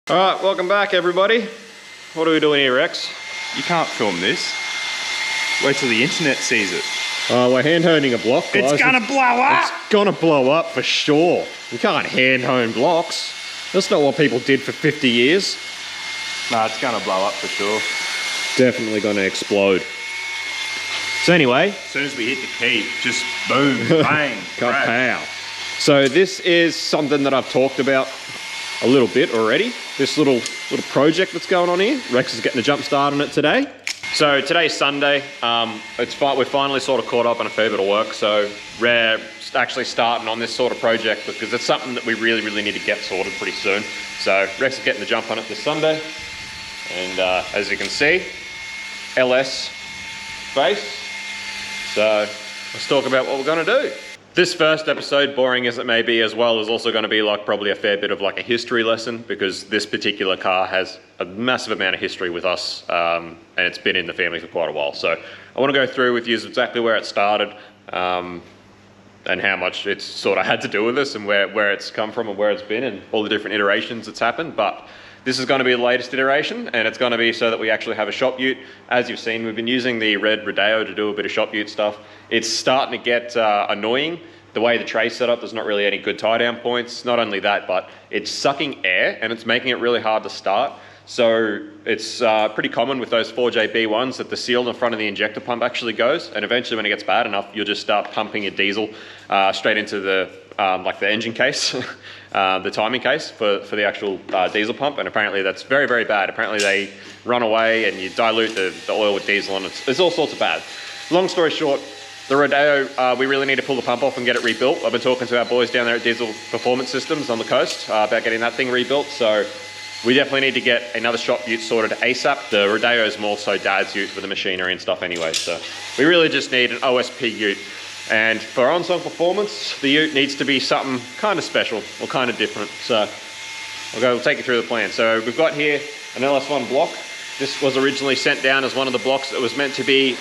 Alright, welcome back everybody. What are we doing here, Rex? You can't film this. Wait till the internet sees it. We're hand-honing a block, guys. It's gonna blow up! It's gonna blow up for sure. You can't hand-hone blocks. That's not what people did for 50 years. Nah, it's gonna blow up for sure. Definitely gonna explode. So anyway. As soon as we hit the key, just boom, bang, Kapow. So this is something that I've talked about a little bit already. This little project that's going on here. Rex is getting a jump start on it today. So today's Sunday. We're finally sort of caught up on a fair bit of work. So we're actually starting on this sort of project because it's something that we really need to get sorted pretty soon. So Rex is getting the jump on it this Sunday. And as you can see, LS base. So let's talk about what we're gonna do. This first episode, boring as it may be as well, is also going to be like probably a fair bit of like a history lesson because this particular car has a massive amount of history with us and it's been in the family for quite a while. So I want to go through with you exactly where it started and how much it's sort of had to do with us and where it's come from and where it's been and all the different iterations that's happened. But this is going to be the latest iteration and it's going to be so that we actually have a shop ute. As you've seen, we've been using the red Rodeo to do a bit of shop ute stuff. It's starting to get annoying. The way the tray's set up, there's not really any good tie down points. Not only that, but it's sucking air and it's making it really hard to start. So it's pretty common with those 4JB1s that the seal in the front of the injector pump actually goes. And eventually when it gets bad enough, you'll just start pumping your diesel straight into the like the engine case, the timing case for the actual diesel pump. And apparently that's very bad. Apparently they run away and you dilute the oil with diesel and it's all sorts of bad. Long story short, the Rodeo, we really need to pull the pump off and get it rebuilt. I've been talking to our boys down there at Diesel Performance Systems on the coast about getting that thing rebuilt. So we definitely need to get another shop ute sorted ASAP. The Rodeo is more so dad's ute for the machinery and stuff anyway. So we really just need an OSP ute. And for onsong performance, the ute needs to be something kind of special or kind of different. So we'll take you through the plan. So we've got here an LS1 block. This was originally sent down as one of the blocks that was meant to be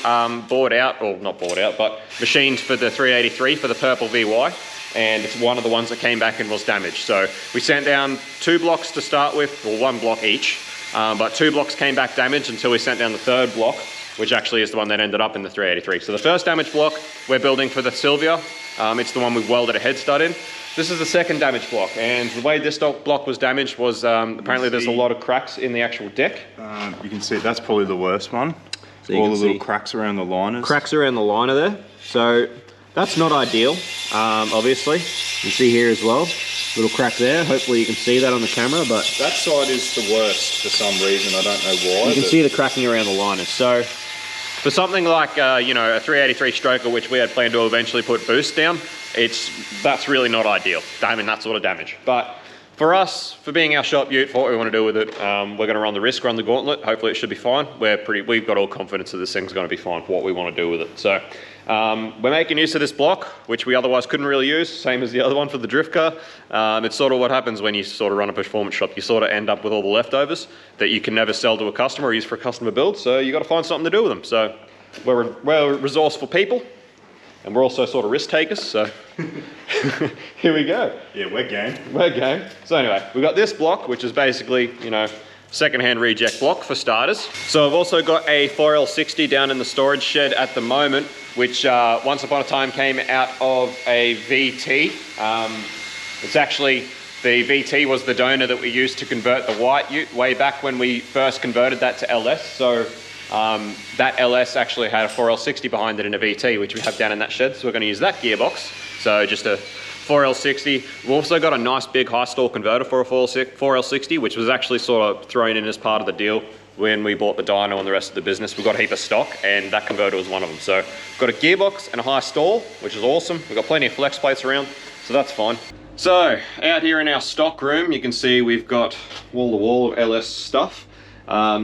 bored out, or not bored out, but machined for the 383 for the purple VY. And it's one of the ones that came back and was damaged. So we sent down 2 blocks to start with, or 1 block each, but 2 blocks came back damaged until we sent down the 3rd block, which actually is the one that ended up in the 383. So the first damaged block we're building for the Sylvia. It's the one we've welded a head stud in. This is the 2nd damaged block, and the way this block was damaged was apparently there's a lot of cracks in the actual deck. You can see that's probably the worst one. So all the little cracks around the liners. Cracks around the liner there. So that's not ideal, obviously. You can see here as well, little crack there. Hopefully you can see that on the camera, but that side is the worst for some reason. I don't know why. You can see the cracking around the liners. So for something like you know, a 383 stroker, which we had planned to eventually put boost down, that's really not ideal. I mean, that sort of damage. But for us, for being our shop ute, for what we want to do with it, we're going to run the risk, run the gauntlet. Hopefully it should be fine. We've got all confidence that this thing's going to be fine for what we want to do with it. So we're making use of this block, which we otherwise couldn't really use, same as the other one for the drift car. It's sort of what happens when you sort of run a performance shop. You sort of end up with all the leftovers that you can never sell to a customer or use for a customer build. So you got to find something to do with them. So we're resourceful people. And we're also sort of risk takers, so here we go. Yeah, we're game. We're game. So anyway, we've got this block, which is basically, you know, second-hand reject block for starters. So I've also got a 4L60 down in the storage shed at the moment, which once upon a time came out of a VT. It's actually, the VT was the donor that we used to convert the white ute way back when we first converted that to LS. So that LS actually had a 4L60 behind it in a VT, which we have down in that shed. So we're going to use that gearbox. So just a 4L60. We've also got a nice big high stall converter for a 4L60, which was actually sort of thrown in as part of the deal when we bought the dyno and the rest of the business. We've got a heap of stock and that converter was one of them. So we've got a gearbox and a high stall, which is awesome. We've got plenty of flex plates around, so that's fine. So out here in our stock room, you can see we've got wall-to-wall of LS stuff.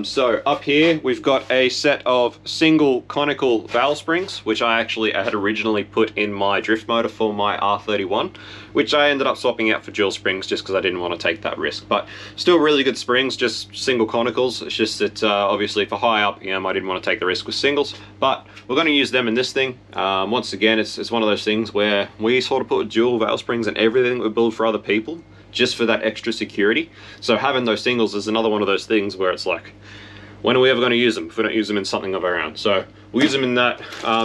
So up here we've got a set of single conical valve springs, which I had originally put in my drift motor for my R31, which I ended up swapping out for dual springs just because I didn't want to take that risk. But still really good springs, just single conicals. It's just that obviously for high up, I didn't want to take the risk with singles, but we're going to use them in this thing. Once again, it's one of those things where we sort of put dual valve springs in everything we build for other people, just for that extra security. So having those singles is another one of those things where it's like, when are we ever going to use them if we don't use them in something of our own? So we'll use them in that.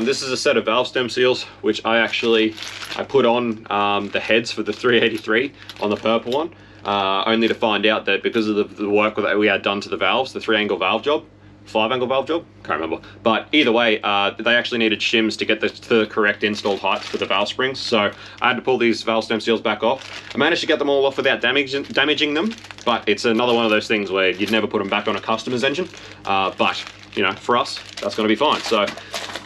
This is a set of valve stem seals, which I put on the heads for the 383 on the purple one, only to find out that because of the work that we had done to the valves, the 3-angle valve job, 5-angle valve job, can't remember. But either way, they actually needed shims to get to the correct installed heights for the valve springs. So I had to pull these valve stem seals back off. I managed to get them all off without damaging them, but it's another one of those things where you'd never put them back on a customer's engine. But, you know, for us, that's gonna be fine. So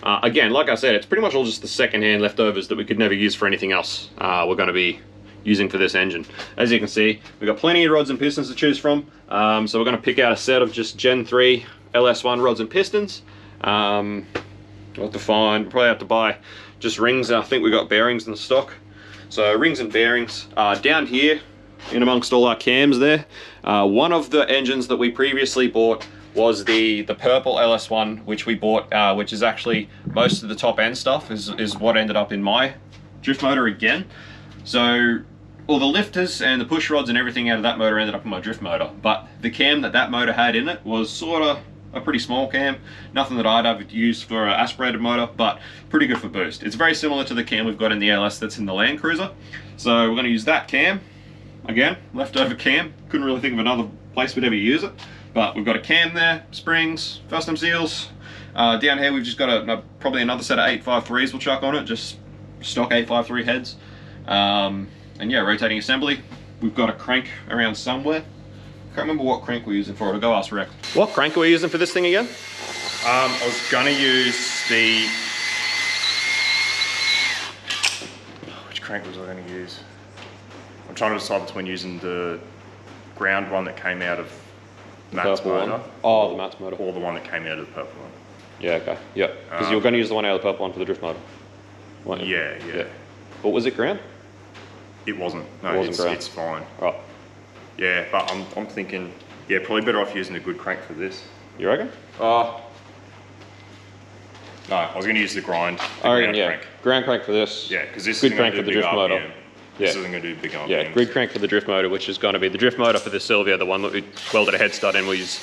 again, like I said, it's pretty much all just the secondhand leftovers that we could never use for anything else we're gonna be using for this engine. As you can see, we've got plenty of rods and pistons to choose from. So we're gonna pick out a set of just Gen 3 LS1 rods and pistons. We'll have to find, we'll probably have to buy just rings. I think we got bearings in stock. So rings and bearings. Down here, in amongst all our cams there, one of the engines that we previously bought was the purple LS1, which we bought, which is actually most of the top end stuff is what ended up in my drift motor again. So all the lifters and the push rods and everything out of that motor ended up in my drift motor. But the cam that motor had in it was sort of a pretty small cam, nothing that I'd ever used for an aspirated motor, but pretty good for boost. It's very similar to the cam we've got in the LS that's in the Land Cruiser. So we're going to use that cam. Again, leftover cam. Couldn't really think of another place we'd ever use it. But we've got a cam there, springs, custom seals. Down here we've just got probably another set of 853s we'll chuck on it, just stock 853 heads. And yeah, rotating assembly. We've got a crank around somewhere. Can't remember what crank we're using for it. I'll go ask Rex. What crank are we using for this thing again? I was gonna use the... Which crank was I gonna use? I'm trying to decide between using the ground one that came out of Matt's motor. Oh, the Matt's motor. Or the one that came out of the purple one. Yeah, okay. Yep. Because you were going to use the one out of the purple one for the drift motor. Yeah. But was it ground? It wasn't. No, it wasn't ground. It's fine. Right. Yeah, but I'm thinking, yeah, probably better off using a good crank for this. You reckon? No, I was going to use the ground crank. Ground crank for this. Yeah, because this good is crank for the drift motor. This isn't going to do big RPMs. Yeah, grid crank for the drift motor, which is going to be the drift motor for the Sylvia, the one that we welded a head stud in. We'll use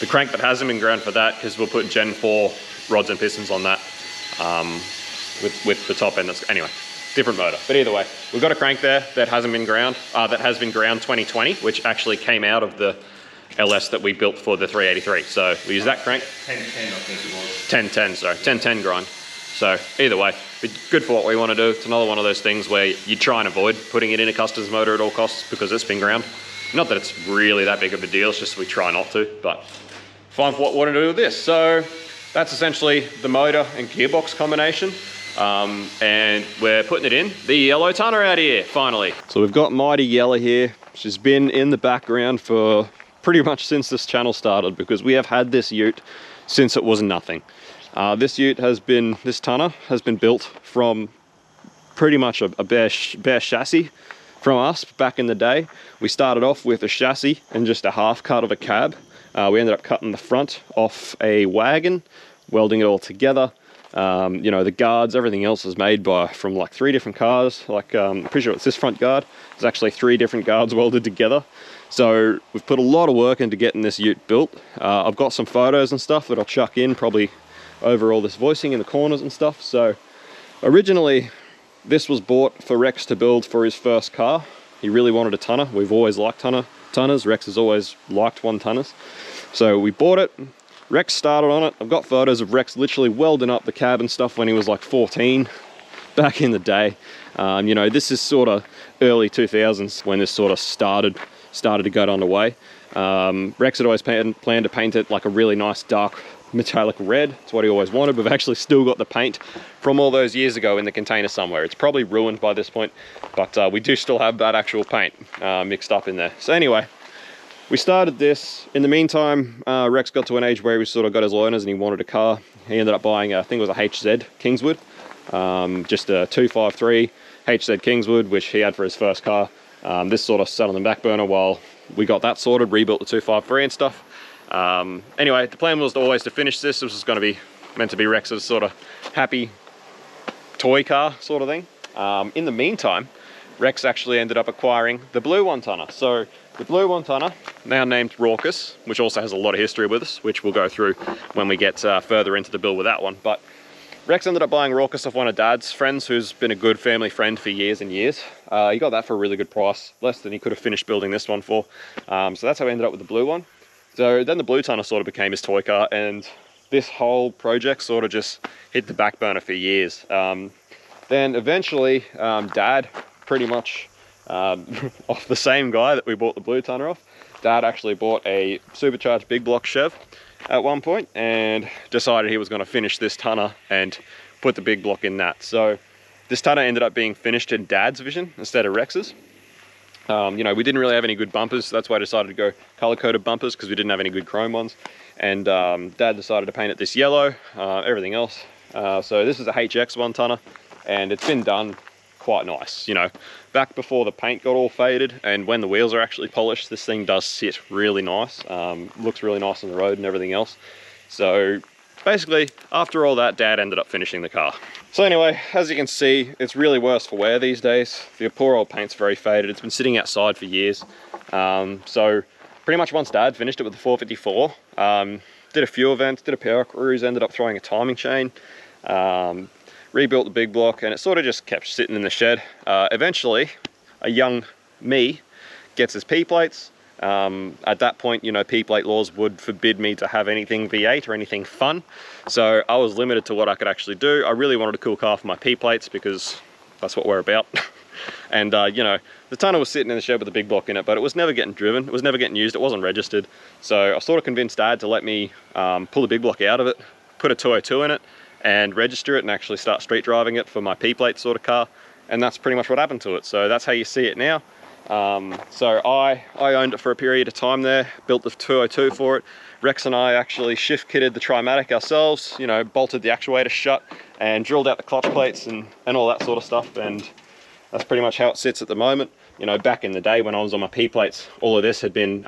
the crank that hasn't been ground for that, because we'll put Gen 4 rods and pistons on that with the top end. Anyway, different motor. But either way, we've got a crank there that hasn't been ground, that has been ground 2020, which actually came out of the LS that we built for the 383. So we use that crank. 1010, I think it was. 1010, sorry, 1010 grind. So either way, good for what we want to do. It's another one of those things where you try and avoid putting it in a customer's motor at all costs because it's been ground. Not that it's really that big of a deal, it's just we try not to, but fine for what we want to do with this. So that's essentially the motor and gearbox combination. And we're putting it in the yellow tonner out here, finally. So we've got Mighty Yella here. She's been in the background for pretty much since this channel started, because we have had this ute since it was nothing. This tonner has been built from pretty much a bare chassis from us back in the day. We started off with a chassis and just a half cut of a cab. We ended up cutting the front off a wagon, welding it all together. You know, the guards, everything else is made from like 3 different cars. Like, I'm pretty sure it's this front guard. There's actually 3 different guards welded together. So we've put a lot of work into getting this ute built. I've got some photos and stuff that I'll chuck in probably over all this voicing in the corners and stuff. So originally this was bought for Rex to build for his first car. He really wanted a tonner. We've always liked tonners. Rex has always liked 1-tonners. So we bought it. Rex started on it. I've got photos of Rex literally welding up the cab and stuff when he was like 14 back in the day. You know, this is sort of early 2000s when this sort of started to go underway. Rex had always planned to paint it like a really nice dark metallic red. It's what he always wanted. We've actually still got the paint from all those years ago in the container somewhere. It's probably ruined by this point, but we do still have that actual paint mixed up in there. So anyway, we started this. In the meantime, Rex got to an age where he sort of got his learners and he wanted a car. He ended up buying, I think it was a HZ Kingswood, just a 253 HZ Kingswood, which he had for his first car. This sort of sat on the back burner while we got that sorted, rebuilt the 253 and stuff. Anyway, the plan was always to finish this. This was going to be meant to be Rex's sort of happy toy car sort of thing. In the meantime, Rex actually ended up acquiring the blue one tonner. So the blue one tonner, now named Raucous, which also has a lot of history with us, which we'll go through when we get further into the build with that one. But Rex ended up buying Raucous off one of Dad's friends, who's been a good family friend for years and years. He got that for a really good price, less than he could have finished building this one for. So that's how we ended up with the blue one. So then the blue tonner sort of became his toy car, and this whole project sort of just hit the back burner for years. Then eventually, Dad pretty much, off the same guy that we bought the blue tonner off, Dad actually bought a supercharged big block Chev at one point and decided he was going to finish this tonner and put the big block in that. So this tonner ended up being finished in Dad's vision instead of Rex's. You know, we didn't really have any good bumpers, so that's why I decided to go color-coded bumpers, because we didn't have any good chrome ones. And Dad decided to paint it this yellow, everything else. So this is a HX one tonner, and it's been done quite nice. You know, back before the paint got all faded and when the wheels are actually polished, this thing does sit really nice. Looks really nice on the road and everything else. So basically, after all that, Dad ended up finishing the car. So anyway, as you can see, it's really worse for wear these days. The poor old paint's very faded. It's been sitting outside for years. So pretty much once Dad finished it with the 454, did a few events, did a power cruise, ended up throwing a timing chain, rebuilt the big block, and it sort of just kept sitting in the shed. Eventually, a young me gets his P-plates. At that point, you know, P-plate laws would forbid me to have anything V8 or anything fun. So I was limited to what I could actually do. I really wanted a cool car for my P-plates because that's what we're about. And, you know, the tonner was sitting in the shed with a big block in it, but it was never getting driven. It was never getting used. It wasn't registered. So I sort of convinced Dad to let me pull the big block out of it, put a 202 in it, and register it and actually start street driving it for my P-plate sort of car. And that's pretty much what happened to it. So that's how you see it now. So I owned it for a period of time there, built the 202 for it. Rex and I actually shift kitted the Trimatic ourselves, you know, bolted the actuator shut and drilled out the clutch plates and all that sort of stuff. And that's pretty much how it sits at the moment. You know, back in the day when I was on my P-plates, all of this had been,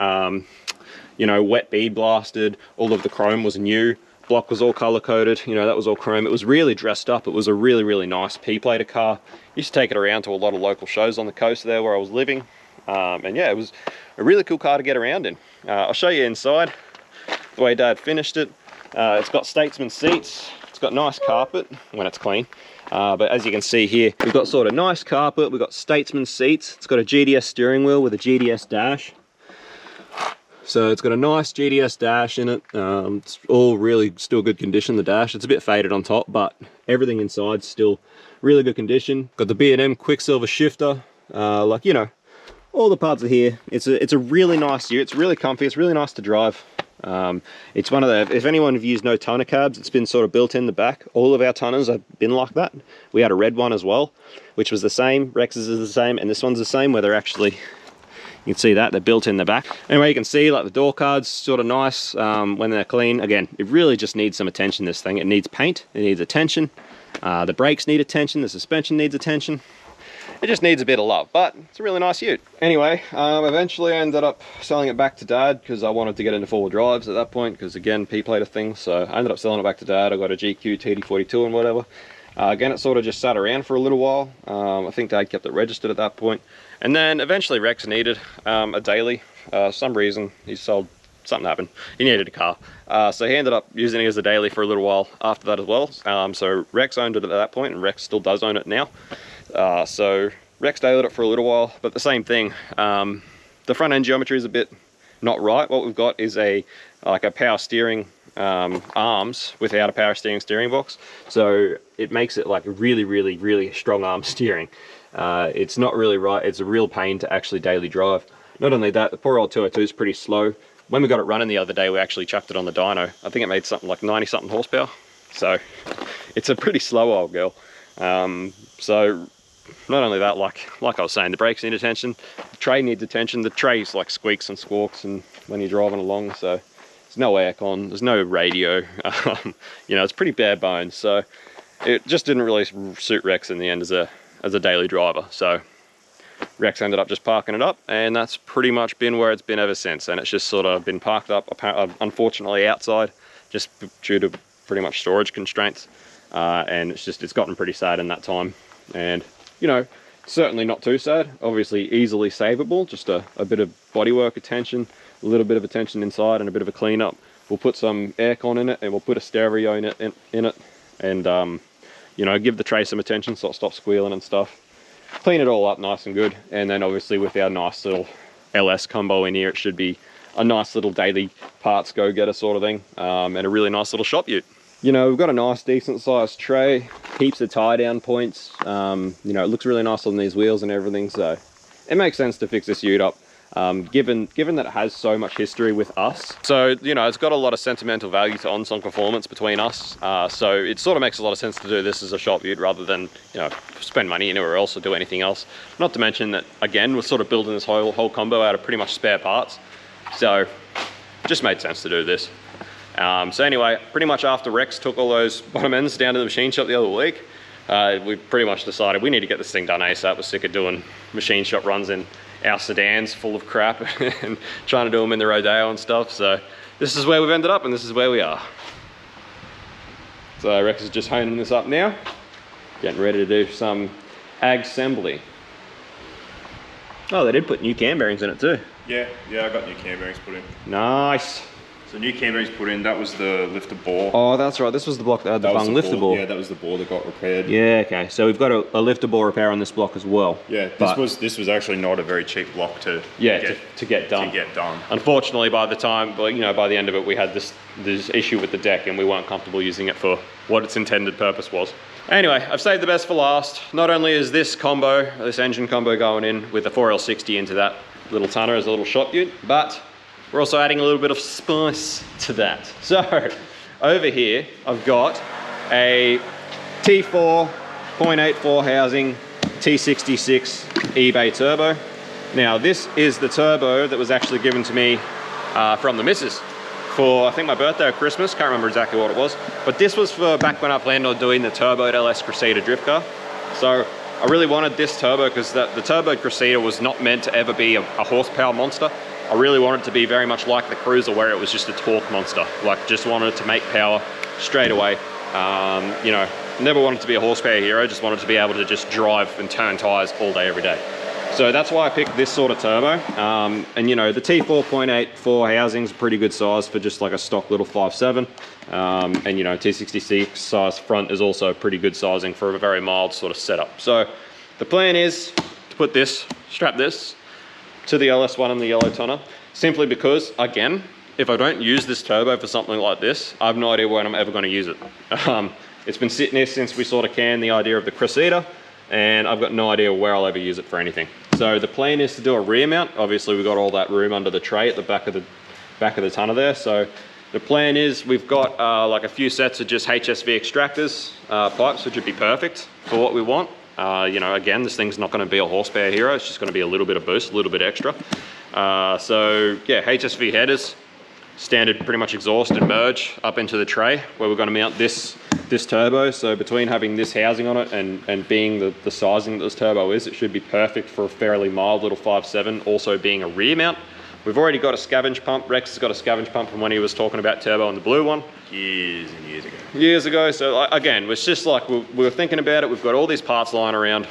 you know, wet bead blasted. All of the chrome was new. Block was all color coded, you know, that was all chrome. It was really dressed up. It was a really, really nice P-plater car. Used to take it around to a lot of local shows on the coast there where I was living. And yeah, it was a really cool car to get around in. I'll show you inside the way Dad finished it. It's got Statesman seats. It's got nice carpet when it's clean. But as you can see here, we've got sort of nice carpet. We've got Statesman seats. It's got a GDS steering wheel with a GDS dash. So it's got a nice GDS dash in it. It's all really still good condition, the dash. It's a bit faded on top, but everything inside's still really good condition. Got the B&M Quicksilver shifter. Like, you know, all the parts are here. It's a really nice ute. It's really comfy. It's really nice to drive. It's one of the, if anyone of you's know tonner cabs, it's been sort of built in the back. All of our tonners have been like that. We had a red one as well, which was the same. Rex's is the same, and this one's the same, where they're actually, you can see that they're built in the back. Anyway, you can see like the door cards, sort of nice when they're clean. Again, it really just needs some attention, this thing. It needs paint, it needs attention. The brakes need attention, the suspension needs attention. It just needs a bit of love, but it's a really nice ute. Anyway, eventually I ended up selling it back to Dad because I wanted to get into four-wheel drives at that point, because again, P-plate a thing. So I ended up selling it back to Dad. I got a GQ TD42 and whatever. Again, it sort of just sat around for a little while. I think Dad kept it registered at that point. And then eventually Rex needed a daily. Some reason he sold, something happened. He needed a car. So he ended up using it as a daily for a little while after that as well. So Rex owned it at that point, and Rex still does own it now. So Rex dailed it for a little while, but the same thing. The front end geometry is a bit not right. What we've got is like a power steering arms without a power steering box. So it makes it like a really, really, really strong arm steering. It's not really right. It's a real pain to actually daily drive. Not only that, the poor old 202 is pretty slow. When we got it running the other day, we actually chucked it on the dyno. I think it made something like 90 something horsepower. So it's a pretty slow old girl. So not only that, like I was saying, the brakes need attention, the tray needs attention. The tray's like squeaks and squawks and when you're driving along, so there's no aircon, there's no radio. You know, it's pretty bare bones. So it just didn't really suit Rex in the end as a daily driver. So Rex ended up just parking it up, and that's pretty much been where it's been ever since. And it's just sort of been parked up, unfortunately outside, just due to pretty much storage constraints. And it's gotten pretty sad in that time. And you know, certainly not too sad. Obviously easily savable, just a bit of bodywork attention, a little bit of attention inside and a bit of a cleanup. We'll put some aircon in it and we'll put a stereo in it, and you know, give the tray some attention so it stops squealing and stuff. Clean it all up nice and good, and then obviously with our nice little LS combo in here, it should be a nice little daily parts go-getter sort of thing, and a really nice little shop ute. You know, we've got a nice decent sized tray, heaps of tie down points. You know, it looks really nice on these wheels and everything, so it makes sense to fix this ute up, given that it has so much history with us. So, you know, it's got a lot of sentimental value to Onsong Performance between us, so it sort of makes a lot of sense to do this as a shop ute rather than, you know, spend money anywhere else or do anything else. Not to mention that, again, we're sort of building this whole combo out of pretty much spare parts, so just made sense to do this. So anyway, pretty much after Rex took all those bottom ends down to the machine shop the other week, we pretty much decided we need to get this thing done ASAP. We're sick of doing machine shop runs in our sedans full of crap and trying to do them in the Rodeo and stuff. So this is where we've ended up and this is where we are. So Rex is just honing this up now, getting ready to do some assembly. Oh, they did put new cam bearings in it too. Yeah, I got new cam bearings put in. Nice. So new cam bearings put in, that was the lifter bore. Oh, that's right. This was the block that had the bung lifter bore. Yeah, that was the bore that got repaired. Yeah, okay. So we've got a lifter bore repair on this block as well. Yeah, this was actually not a very cheap block to get done. Unfortunately, by the time, you know, by the end of it, we had this issue with the deck and we weren't comfortable using it for what its intended purpose was. Anyway, I've saved the best for last. Not only is this engine combo going in with the 4L60 into that little tonner as a little shop ute, but we're also adding a little bit of spice to that. So over here, I've got a T4 0.84 housing T66 eBay turbo. Now this is the turbo that was actually given to me from the missus for, I think, my birthday or Christmas. Can't remember exactly what it was, but this was for back when I planned on doing the turboed LS Crusader drift car. So I really wanted this turbo because the turboed Crusader was not meant to ever be a horsepower monster. I really wanted it to be very much like the Cruiser, where it was just a torque monster. Like, just wanted it to make power straight away. You know, never wanted to be a horsepower hero, just wanted to be able to just drive and turn tires all day, every day. So that's why I picked this sort of turbo. And you know, the T4 0.84 housing's a pretty good size for just like a stock little 5.7. And you know, T66 size front is also a pretty good sizing for a very mild sort of setup. So the plan is to put this, strap this to the LS1 and the yellow tonner, simply because, again, if I don't use this turbo for something like this, I have no idea when I'm ever going to use it. It's been sitting here since we sort of canned the idea of the Crusader, and I've got no idea where I'll ever use it for anything. So the plan is to do a rear mount. Obviously we've got all that room under the tray at the back of the tonner there. So the plan is we've got like a few sets of just HSV extractors pipes, which would be perfect for what we want. You know, again, this thing's not going to be a horsepower hero. It's just going to be a little bit of boost, a little bit extra. So yeah, HSV headers, standard pretty much exhaust and merge up into the tray where we're going to mount this turbo. So between having this housing on it and being the sizing that this turbo is, it should be perfect for a fairly mild little 5.7, also being a rear mount. We've already got a scavenge pump. Rex has got a scavenge pump from when he was talking about turbo on the blue one. Years and years ago. Years ago. So again, it's just like we were thinking about it. We've got all these parts lying around.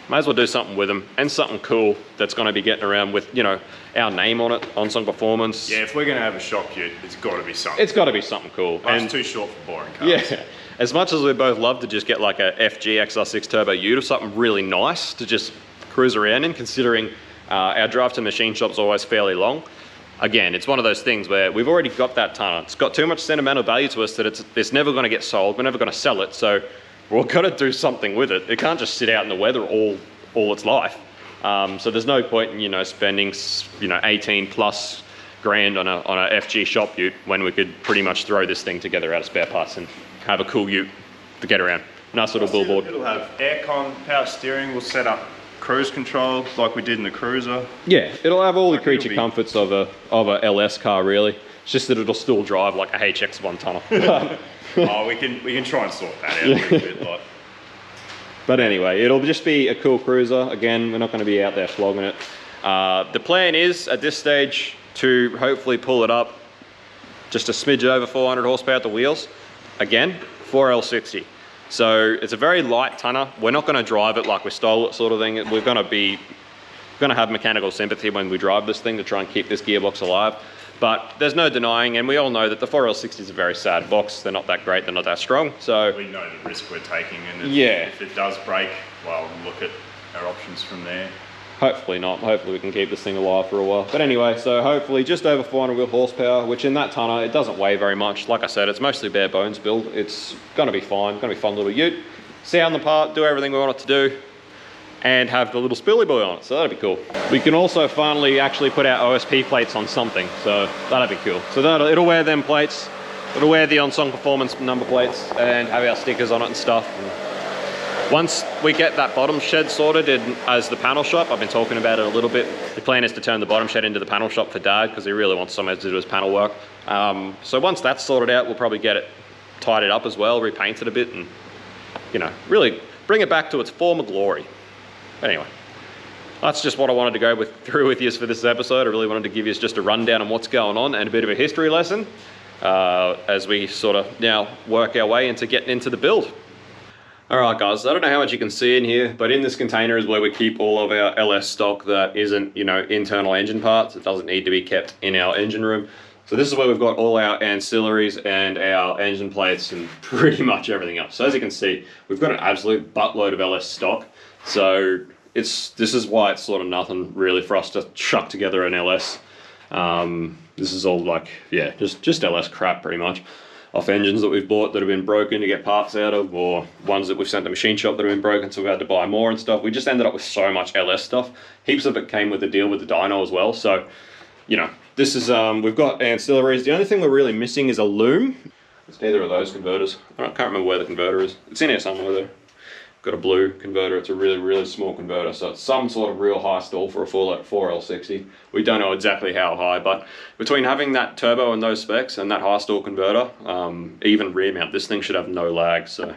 Might as well do something with them, and something cool that's going to be getting around with, you know, our name on it, Onsong Performance. Yeah, if we're going to have a shop ute, it's got to be something. It's got to be something cool. And it's too short for boring cars. Yeah. As much as we both love to just get like a FG XR6 Turbo ute or something really nice to just cruise around in, considering our drive to machine shop's always fairly long. Again, it's one of those things where we've already got that tonner. It's got too much sentimental value to us that it's never going to get sold. We're never going to sell it. So we've got to do something with it. It can't just sit out in the weather all its life. So there's no point in, you know, spending, you know, 18 plus grand on a FG shop ute when we could pretty much throw this thing together out of spare parts and have a cool ute to get around. Nice little billboard. It'll have aircon, power steering. We'll set up cruise control like we did in the Cruiser. Yeah, it'll have all the creature comforts of a LS car, really. It's just that it'll still drive like a HX1 tonner. Oh, we can try and sort that out a little bit, like. But anyway, it'll just be a cool cruiser. Again, we're not going to be out there flogging it. The plan is, at this stage, to hopefully pull it up just a smidge over 400 horsepower at the wheels. Again, 4L60. So it's a very light tonner. We're not going to drive it like we stole it sort of thing. We're going to have mechanical sympathy when we drive this thing to try and keep this gearbox alive. But there's no denying, and we all know that the 4L60 is a very sad box. They're not that great, they're not that strong. So we know the risk we're taking, and if it does break, well, look at our options from there. Hopefully not. Hopefully we can keep this thing alive for a while. But anyway, so hopefully just over 400 wheel horsepower, which in that tonner, it doesn't weigh very much. Like I said, it's mostly bare bones build. It's going to be fine. Going to be a fun little ute. Sound the part, do everything we want it to do, and have the little spilly boy on it. So that'd be cool. We can also finally actually put our OSP plates on something. So that'd be cool. So it'll wear them plates. It'll wear the Onsong Performance number plates and have our stickers on it and stuff. Once we get that bottom shed sorted as the panel shop, I've been talking about it a little bit. The plan is to turn the bottom shed into the panel shop for Dad because he really wants somewhere to do his panel work. So once that's sorted out, we'll probably get it tidied up as well, repaint it a bit, and really bring it back to its former glory. Anyway, that's just what I wanted to go through with you for this episode. I really wanted to give you just a rundown on what's going on and a bit of a history lesson as we sort of now work our way into getting into the build. Alright guys, I don't know how much you can see in here, but in this container is where we keep all of our LS stock that isn't, internal engine parts. It doesn't need to be kept in our engine room. So this is where we've got all our ancillaries and our engine plates and pretty much everything else. So as you can see, we've got an absolute buttload of LS stock. So this is why it's sort of nothing really for us to chuck together an LS. This is all just LS crap pretty much. Off engines that we've bought that have been broken to get parts out of, or ones that we've sent to machine shop that have been broken, so we've had to buy more and stuff. We just ended up with so much LS stuff. Heaps of it came with the deal with the dyno as well. So, this is, we've got ancillaries. The only thing we're really missing is a loom. It's neither of those converters. I can't remember where the converter is. It's in here somewhere though. Got a blue converter. It's a really, really small converter. So it's some sort of real high stall for a 4L60. We don't know exactly how high, but between having that turbo and those specs and that high stall converter, even rear mount, this thing should have no lag. So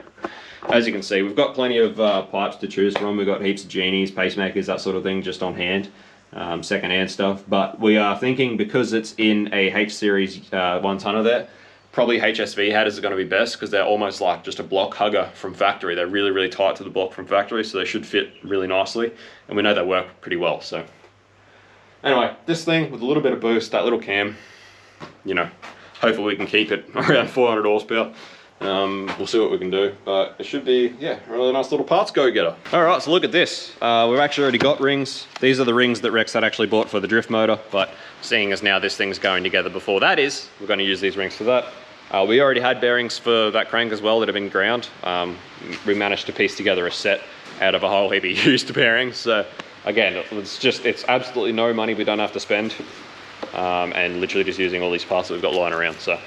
as you can see, we've got plenty of pipes to choose from. We've got heaps of genies, pacemakers, that sort of thing just on hand. Second-hand stuff. But we are thinking, because it's in a H series 1 tonner there, probably HSV headers are going to be best because they're almost like just a block hugger from factory. They're really, really tight to the block from factory, so they should fit really nicely. And we know they work pretty well. So anyway, this thing with a little bit of boost, that little cam, hopefully we can keep it around 400 horsepower. We'll see what we can do, but it should be, a really nice little parts go-getter. All right, so look at this. We've actually already got rings. These are the rings that Rex had actually bought for the drift motor, but seeing as now this thing's going together before that is, we're going to use these rings for that. We already had bearings for that crank as well that have been ground. We managed to piece together a set out of a whole heap of used bearings. So again, it's absolutely no money we don't have to spend, and literally just using all these parts that we've got lying around. So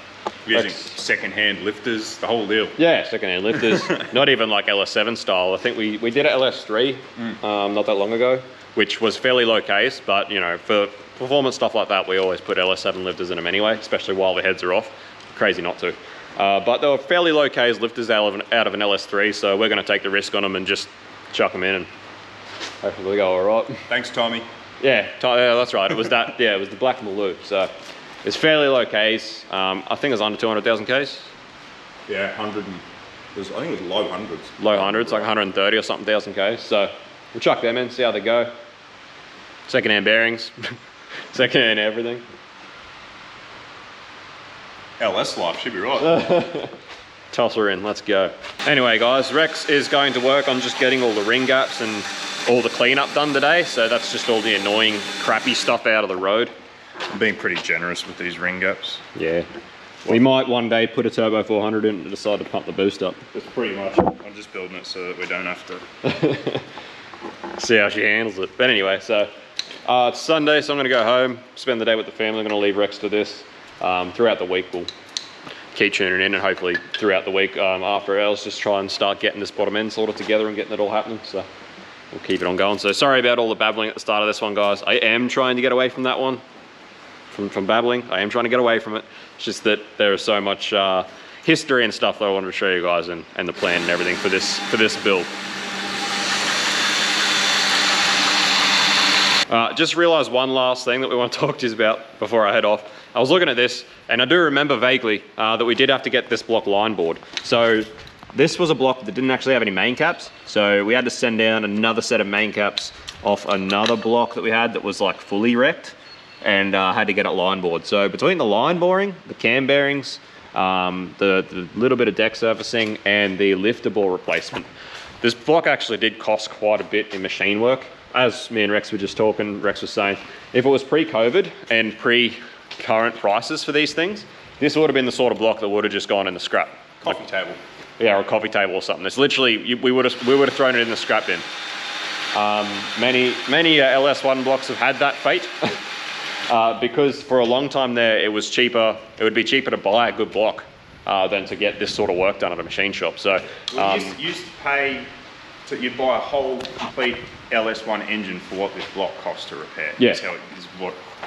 using second-hand lifters, the whole deal. Yeah, second-hand lifters. Not even like LS7 style. I think we did an LS3 not that long ago, which was fairly low case, but for performance stuff like that, we always put LS7 lifters in them anyway, especially while the heads are off. Crazy not to. But they were fairly low case lifters out of an LS3, so we're going to take the risk on them and just chuck them in and hopefully they go all right. Thanks, Tommy. Yeah, that's right. It was that. Yeah, it was the black Maloo. So it's fairly low case. I think it was under 200,000 case. Yeah, I think it was low hundreds. Low hundreds, like 130 or something thousand case. So we'll chuck them in, see how they go. Second-hand bearings, second-hand everything. LS life should be right. Toss her in, let's go. Anyway guys, Rex is going to work on just getting all the ring gaps and all the cleanup done today. So that's just all the annoying, crappy stuff out of the road. I'm being pretty generous with these ring gaps. Yeah. We might one day put a turbo 400 in and decide to pump the boost up. That's pretty much. I'm just building it so that we don't have to. See how she handles it. But anyway, so it's Sunday, so I'm going to go home, spend the day with the family. I'm going to leave Rex to this. Throughout the week we'll keep tuning in, and hopefully throughout the week after hours just try and start getting this bottom end sorted together and getting it all happening. So we'll keep it on going. So sorry about all the babbling at the start of this one, guys. I am trying to get away from that one, from babbling. I am trying to get away from it. It's just that there is so much history and stuff that I wanted to show you guys, and the plan and everything for this build. Just realised one last thing that we want to talk to you about before I head off. I was looking at this, and I do remember vaguely that we did have to get this block line board. So This was a block that didn't actually have any main caps, so we had to send down another set of main caps off another block that we had that was like fully wrecked, and had to get it line bored. So between the line boring, the cam bearings, the little bit of deck surfacing, and the lifter bore replacement, this block actually did cost quite a bit in machine work. As me and Rex were just talking, Rex was saying, if it was pre-COVID and pre-current prices for these things, this would have been the sort of block that would have just gone in the scrap. Coffee table. Yeah, or a coffee table or something. It's literally, we would have thrown it in the scrap bin. Many LS1 blocks have had that fate. Because for a long time there, it was cheaper. It would be cheaper to buy a good block than to get this sort of work done at a machine shop. So you used to pay, you'd buy a whole complete LS1 engine for what this block costs to repair. Yeah.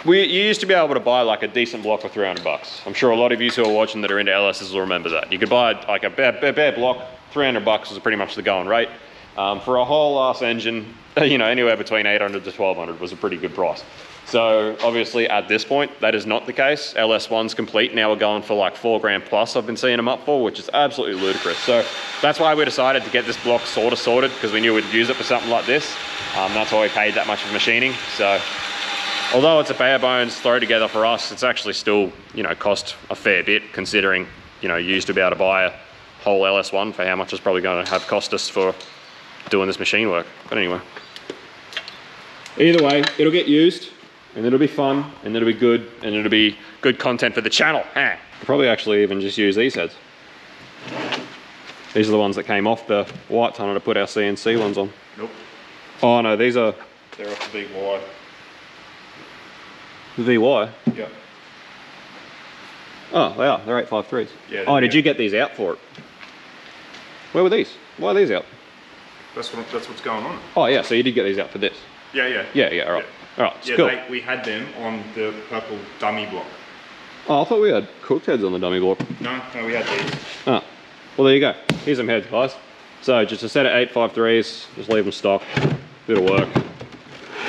You used to be able to buy like a decent block for $300. I'm sure a lot of you who are watching that are into LSs will remember that. You could buy like a bare block, $300 was pretty much the going rate. For a whole ass engine, you know, anywhere between $800 to $1,200 was a pretty good price. So obviously at this point, that is not the case. LS1's complete now we're going for like $4 grand plus I've been seeing them up for, which is absolutely ludicrous. So that's why we decided to get this block sort of sorted, because we knew we'd use it for something like this. That's why we paid that much for machining. So although it's a bare bones throw together for us, it's actually still, you know, cost a fair bit considering, you know, you used to be able to buy a whole LS1 for how much it's probably going to have cost us for doing this machine work. But anyway, either way, it'll get used. And it'll be fun, and it'll be good, and it'll be good content for the channel. I'll probably actually even just use these heads. These are the ones that came off the white tunnel to put our CNC ones on. Nope. Oh no, these are... They're off the VY. The VY? Yeah. Oh, they are. They're 853s. Yeah. Oh, did you get these out for it? Where were these? Why are these out? That's what's going on. Oh yeah, so you did get these out for this? Yeah. Yeah, all right. Yeah. All right, Yeah, cool. we had them on the purple dummy block. Oh, I thought we had cooked heads on the dummy block. No, we had these. Oh, well there you go. Here's some heads, guys. So just a set of 853s, just leave them stock. Bit of work.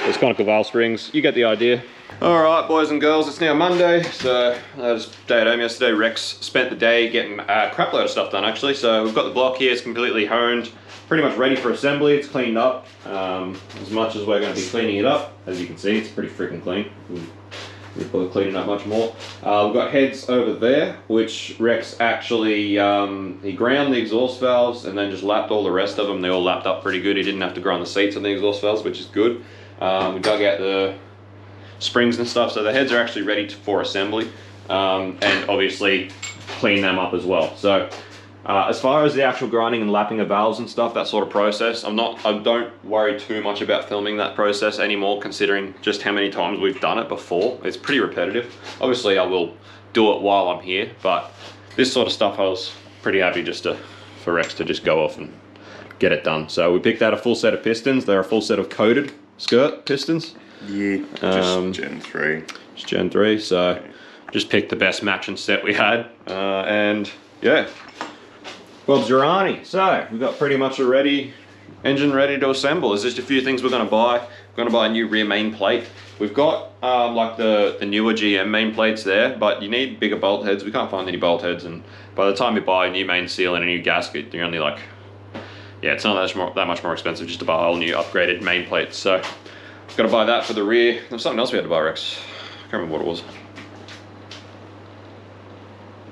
There's conical valve springs, you get the idea. All right, boys and girls, it's now Monday, so I was day at home yesterday. Rex spent the day getting a crap load of stuff done actually. So we've got the block here, it's completely honed, pretty much ready for assembly. It's cleaned up as much as we're going to be cleaning it up. As you can see, it's pretty freaking clean. We'll probably clean it up much more. We've got heads over there, which Rex actually, he ground the exhaust valves and then just lapped all the rest of them. They all lapped up pretty good. He didn't have to grind the seats on the exhaust valves, which is good. We dug out the springs and stuff, so the heads are actually ready for assembly, and obviously clean them up as well. So as far as the actual grinding and lapping of valves and stuff, that sort of process, I don't worry too much about filming that process anymore, considering just how many times we've done it before. It's pretty repetitive. Obviously I will do it while I'm here, but this sort of stuff I was pretty happy just for Rex to just go off and get it done. So we picked out a full set of pistons. They're a full set of coated skirt pistons. Yeah, just Gen 3. Just Gen 3, so just picked the best matching set we had, and yeah. Well, Girani, so we've got pretty much a engine ready to assemble. There's just a few things we're going to buy. We're going to buy a new rear main plate. We've got like the newer GM main plates there, but you need bigger bolt heads. We can't find any bolt heads, and by the time you buy a new main seal and a new gasket, you're only like, yeah, it's not that much more expensive just to buy a whole new upgraded main plate. So got to buy that for the rear. There's something else we had to buy, Rex. I can't remember what it was.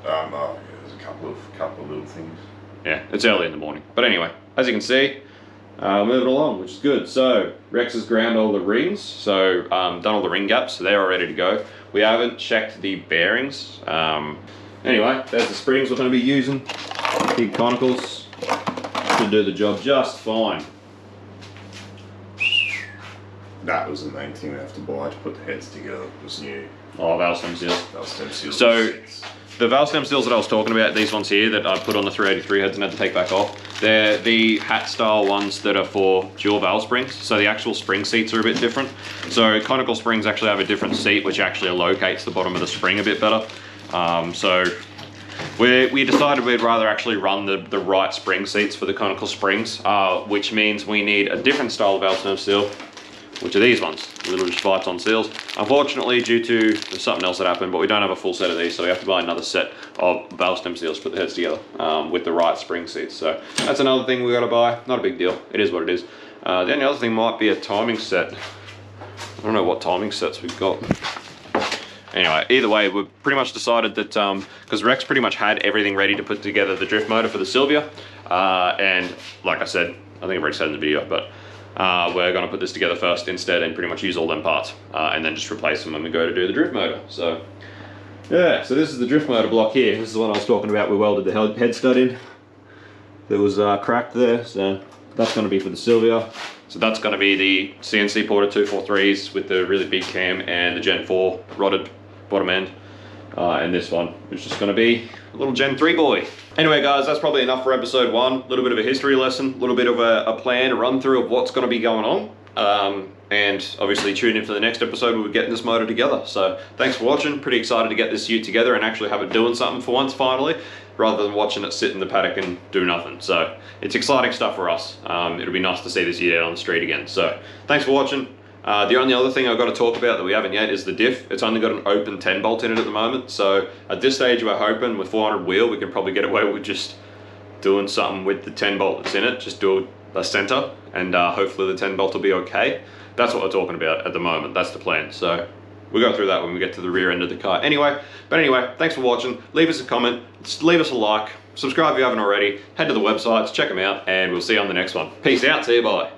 Yeah, there's a couple of little things. Yeah, it's early in the morning. But anyway, as you can see, moving along, which is good. So Rex has ground all the rings, so done all the ring gaps, so they're all ready to go. We haven't checked the bearings. Anyway, there's the springs we're going to be using. Big conicals. Should do the job just fine. That was the main thing we have to buy to put the heads together. Was new. Oh, valve stem seals. Valve stem seals. So the valve stem seals that I was talking about, these ones here that I put on the 383 heads and had to take back off, they're the hat style ones that are for dual valve springs. So the actual spring seats are a bit different. So conical springs actually have a different seat which actually locates the bottom of the spring a bit better. So we decided we'd rather actually run the right spring seats for the conical springs, which means we need a different style of valve stem seal which are these ones, little Python seals. Unfortunately, due to there's something else that happened, but we don't have a full set of these, so we have to buy another set of valve stem seals to put the heads together with the right spring seats. So that's another thing we got to buy. Not a big deal. It is what it is. The only other thing might be a timing set. I don't know what timing sets we've got. Anyway, either way, we've pretty much decided that, because Rex pretty much had everything ready to put together the drift motor for the Sylvia, and like I said, I think Rex said in the video, but we're going to put this together first instead and pretty much use all them parts, and then just replace them when we go to do the drift motor. So, yeah, so this is the drift motor block here. This is the one I was talking about. We welded the head stud in. There was cracked there, so that's going to be for the Sylvia. So that's going to be the CNC Porter 243s with the really big cam and the Gen 4 rotted bottom end. And this one is just going to be a little Gen 3 boy. Anyway guys, that's probably enough for episode 1. A little bit of a history lesson, a little bit of a plan, a run through of what's going to be going on. And obviously tune in for the next episode where we're getting this motor together. So thanks for watching. Pretty excited to get this ute together and actually have it doing something for once finally, rather than watching it sit in the paddock and do nothing. So it's exciting stuff for us. It'll be nice to see this ute out on the street again. So thanks for watching. The only other thing I've got to talk about that we haven't yet is the diff. It's only got an open 10 bolt in it at the moment. So at this stage we're hoping with 400 wheel we can probably get away with just doing something with the 10 bolt that's in it. Just do a center and hopefully the 10 bolt will be okay. That's what we're talking about at the moment. That's the plan. So we'll go through that when we get to the rear end of the car. Anyway, thanks for watching. Leave us a comment, leave us a like, subscribe if you haven't already, head to the websites, check them out, and we'll see you on the next one. Peace out, see you, bye.